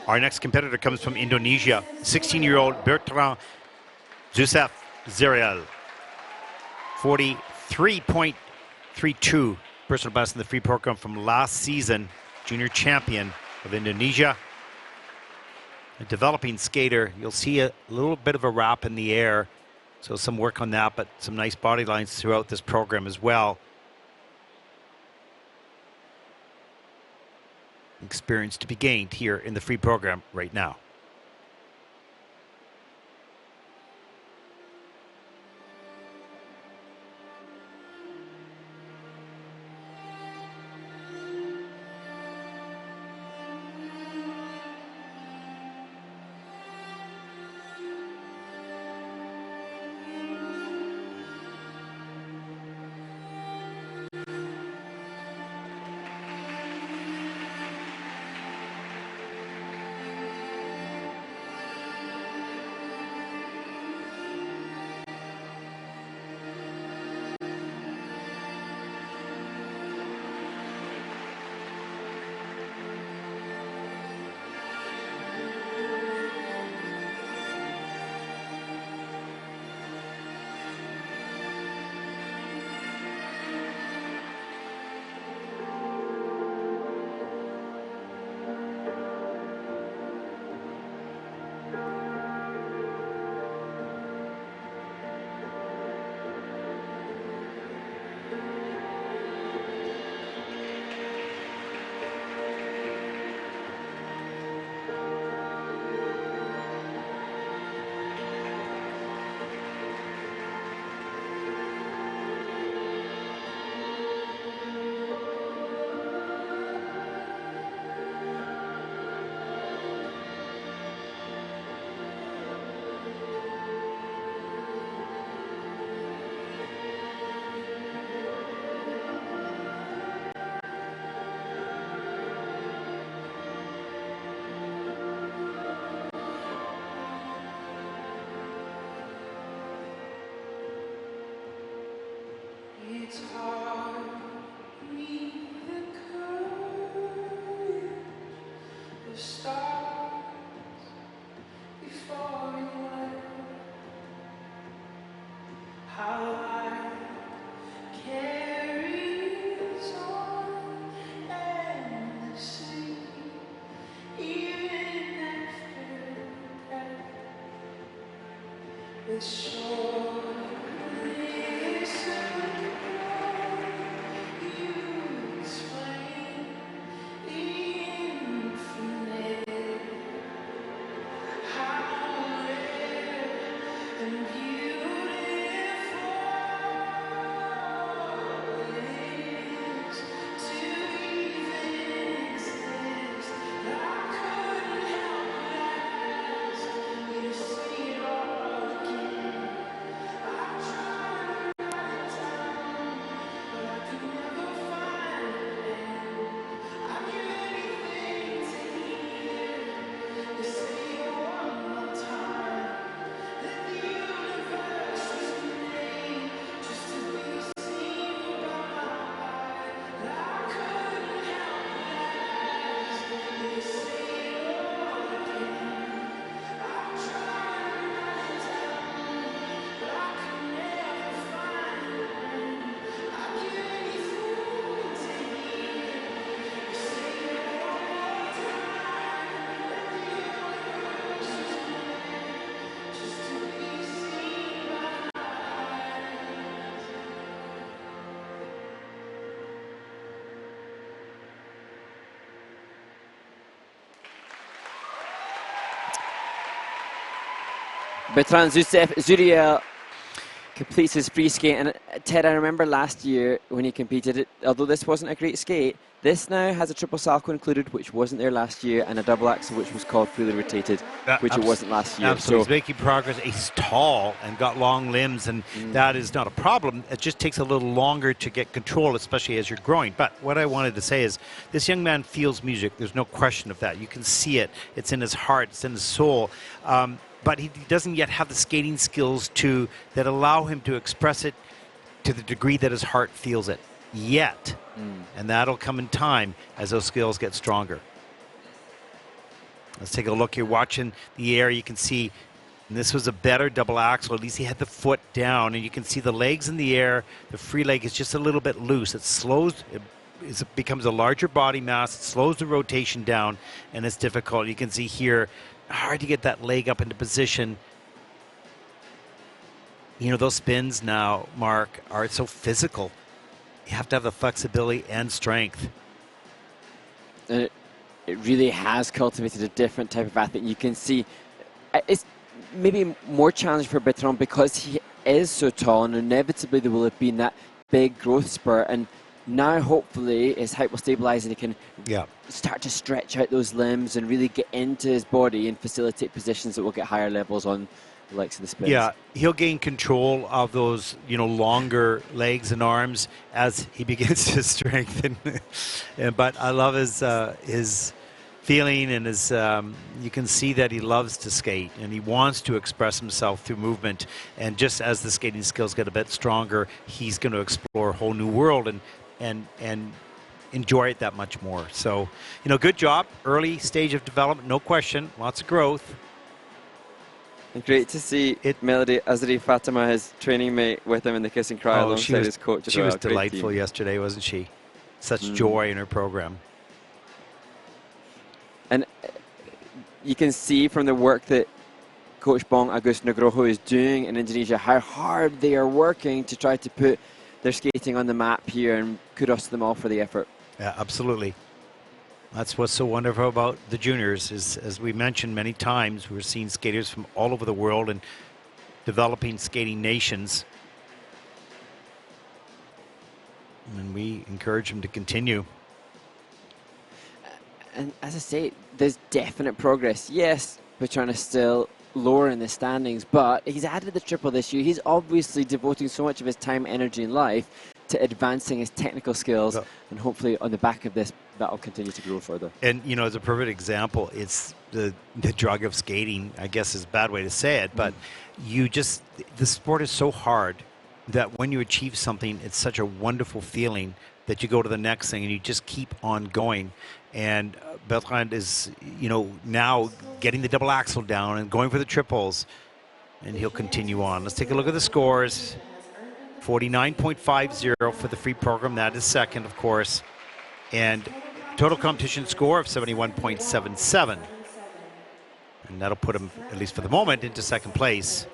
Our next competitor comes from Indonesia, 16-year-old Betrand Zeusef ZURIEL. 43.32 personal best in the free program from last season. Junior champion of Indonesia. A developing skater. You'll see a little bit of a wrap in the air. So some work on that, but some nice body lines throughout this program as well. Experience to be gained here in the free program right now. Betrand ZURIEL completes his free skate, and Ted, I remember last year when he competed it, although this wasn't a great skate, this now has a triple salchow included, which wasn't there last year, and a double axel, which was called fully rotated, which it wasn't last year. Absolutely, so he's making progress. He's tall and got long limbs, and that is not a problem. It just takes a little longer to get control, especially as you're growing. But what I wanted to say is, this young man feels music. There's no question of that. You can see it. It's in his heart. It's in his soul. But he doesn't yet have the skating skills that allow him to express it to the degree that his heart feels it yet. And that'll come in time as those skills get stronger. Let's take a look here. Watching the air, you can see and this was a better double axel. At least he had the foot down, and you can see the legs in the air. The free leg is just a little bit loose. It slows. It becomes a larger body mass. It slows the rotation down, and it's difficult. You can see here, hard to get that leg up into position. You know, those spins now, Mark, are so physical. You have to have the flexibility and strength. And it really has cultivated a different type of athlete. You can see it's maybe more challenging for Betrand because he is so tall, and inevitably there will have been that big growth spurt. And now, hopefully, his height will stabilize and he can start to stretch out those limbs and really get into his body and facilitate positions that will get higher levels on the likes of the spins. Yeah, he'll gain control of those, you know, longer legs and arms as he begins to strengthen. But I love his feeling and his. You can see that he loves to skate and he wants to express himself through movement. And just as the skating skills get a bit stronger, he's going to explore a whole new world and enjoy it that much more. So, you know, good job. Early stage of development, no question. Lots of growth. And great to see Melody Azari Fatima, his training mate, with him in the kiss and cry alongside his coach. She was delightful yesterday, wasn't she? Such joy in her program. And you can see from the work that Coach Bong Agus Nugroho is doing in Indonesia how hard they are working to try to put their skating on the map here, and kudos to them all for the effort. Yeah, absolutely. That's what's so wonderful about the juniors is, as we mentioned many times, we're seeing skaters from all over the world and developing skating nations. And we encourage them to continue. And as I say, there's definite progress. Yes, Betrand is still lower in the standings, but he's added the triple this year. He's obviously devoting so much of his time, energy, and life to advancing his technical skills, and hopefully on the back of this, that'll continue to grow further. And, you know, as a perfect example, it's the drug of skating, I guess is a bad way to say it, but the sport is so hard that when you achieve something, it's such a wonderful feeling that you go to the next thing and you just keep on going. And Betrand is, you know, now getting the double axel down and going for the triples, and he'll continue on. Let's take a look at the scores. 49.50 for the free program. That is second, of course. And total competition score of 71.77. And that'll put him, at least for the moment, into second place.